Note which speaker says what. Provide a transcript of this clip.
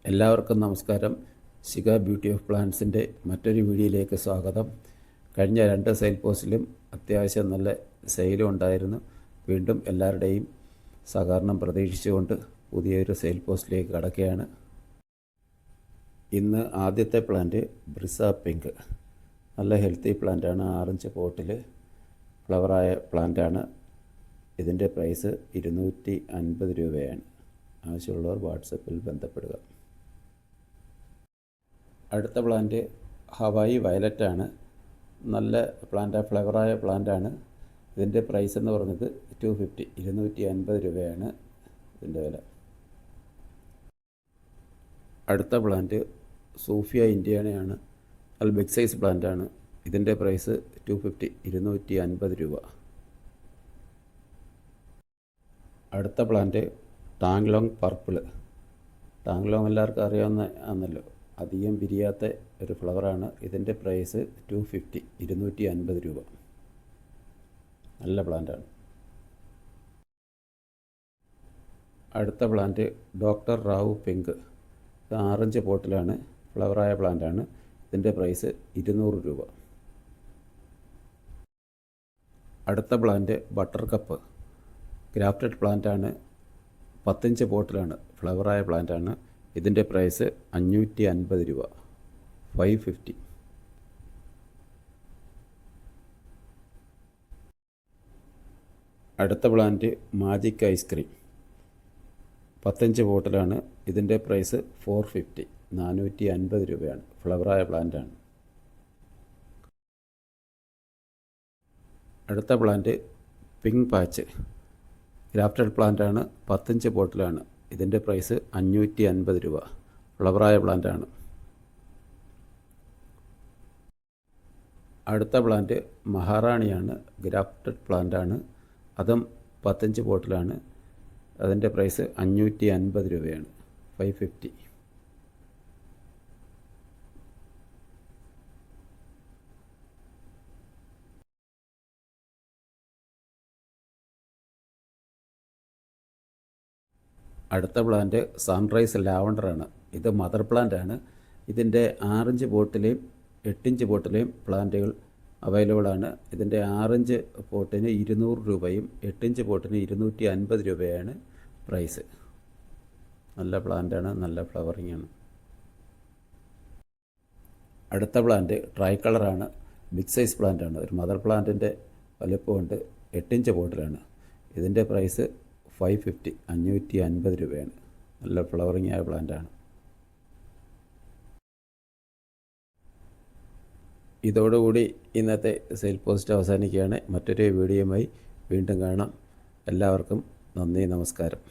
Speaker 1: എല്ലാവർക്കും നമസ്കാരം. Shikha beauty of പ്ലാന്റ്സിൻ്റെ മറ്റൊരു വീഡിയോയിലേക്ക് സ്വാഗതം. കഴിഞ്ഞ 2 സെയിൽ പോസ്റ്റിലും അത്യാവശ്യം നല്ല സെയിലും ഉണ്ടായിരുന്നു. വീണ്ടും എല്ലാവരുടെയും സഹകരണം പ്രതീക്ഷിച്ചുകൊണ്ട് പുതിയൊരു സെയിൽ പോസ്റ്റിലേക്ക് കടക്കുകയാണ്. ഇന്ന് ആദ്യത്തെ പ്ലാന്റ് ബ്രിസ പിങ്ക്, നല്ല ഹെൽത്തി പ്ലാന്റാണ്. 6 ഇഞ്ച് പോട്ടിൽ ഫ്ലവറായ പ്ലാന്റാണ്. ഇതിൻ്റെ പ്രൈസ് 250 രൂപയാണ്. ആവശ്യമുള്ളവർ വാട്സപ്പിൽ ബന്ധപ്പെടുക. അടുത്ത പ്ലാന്റ് ഹവായി വയലറ്റാണ്. നല്ല പ്ലാന്റ്, ഫ്ലവറായ പ്ലാന്റാണ്. ഇതിൻ്റെ പ്രൈസ് എന്ന് പറഞ്ഞത് 250 രൂപയാണ് ഇതിൻ്റെ വില. അടുത്ത പ്ലാന്റ് സൂഫിയ ഇന്ത്യാനയാണ്. നല്ല ബിഗ് സൈസ് പ്ലാന്റാണ്. ഇതിൻ്റെ പ്രൈസ് 250 രൂപ. അടുത്ത പ്ലാന്റ് ടാങ്ലോങ് പർപ്പിൾ. ടാങ്ലോങ് എല്ലാവർക്കും അറിയാവുന്ന ആണല്ലോ, അധികം പിരിയാത്ത ഒരു ഫ്ലവറാണ്. ഇതിൻ്റെ പ്രൈസ് 250 രൂപ. നല്ല പ്ലാന്റാണ്. അടുത്ത പ്ലാന്റ് ഡോക്ടർ റാവു പിങ്ക്. ഇത് 6 ഇഞ്ച് പോട്ടിലാണ്, ഫ്ലവറായ പ്ലാന്റാണ്. ഇതിൻ്റെ പ്രൈസ് 200 രൂപ. അടുത്ത പ്ലാന്റ് ബട്ടർ കപ്പ്, ഗ്രാഫ്റ്റഡ് പ്ലാന്റാണ്. 10 ഇഞ്ച് പോട്ടിലാണ്, ഫ്ലവറായ പ്ലാന്റാണ്. ഇതിൻ്റെ പ്രൈസ് 550 രൂപ, 550. അടുത്ത പ്ലാന്റ് മാജിക് ഐസ്ക്രീം, 10 ഇഞ്ച് പോട്ടിലാണ്. ഇതിൻ്റെ പ്രൈസ് 450, 450 രൂപയാണ്. ഫ്ലവറായ പ്ലാന്റാണ്. അടുത്ത പ്ലാന്റ് പിങ്ക് പാച്ച്, ഗ്രാഫ്റ്റഡ് പ്ലാന്റാണ്. 10 ഇഞ്ച് പോട്ടിലാണ്. ഇതിൻ്റെ പ്രൈസ് 550 രൂപ. ഫ്ലവറായ പ്ലാന്റാണ്. അടുത്ത പ്ലാന്റ് മഹാറാണിയാണ്. ഗ്രാഫ്റ്റഡ് പ്ലാന്റാണ്. അതും 10 ഇഞ്ച് പോട്ടിലാണ്. അതിൻ്റെ പ്രൈസ് 550 രൂപയാണ്, 550. അടുത്ത പ്ലാന്റ് സൺറൈസ് ലാവണ്ടറാണ്. ഇത് മദർ പ്ലാന്റാണ്. ഇതിൻ്റെ 6 ഇഞ്ച് പോട്ടിലെയും 8 ഇഞ്ച് പോട്ടിലെയും പ്ലാന്റുകൾ അവൈലബിളാണ്. ഇതിൻ്റെ 6 ഇഞ്ച് പോട്ടിന് 200 രൂപയും 8 ഇഞ്ച് പോട്ടിന് 250 രൂപയാണ് പ്രൈസ്. നല്ല പ്ലാന്റാണ്, നല്ല ഫ്ലവറിംഗ് ആണ്. അടുത്ത പ്ലാന്റ് ട്രൈ കളറാണ്. ബിഗ് സൈസ് പ്ലാന്റാണ്. ഒരു മദർ പ്ലാന്റിൻ്റെ വലുപ്പമുണ്ട്. 8 ഇഞ്ച് പോട്ടിലാണ്. ഇതിൻ്റെ പ്രൈസ് 550, 550 രൂപയാണ്. നല്ല ഫ്ലവറിംഗ് ആയ പ്ലാന്റാണ്. ഇതോടുകൂടി ഇന്നത്തെ സെയിൽ പോസ്റ്റ് അവസാനിക്കുകയാണ്. മറ്റൊരു വീഡിയോയുമായി വീണ്ടും കാണാം. എല്ലാവർക്കും നന്ദി, നമസ്കാരം.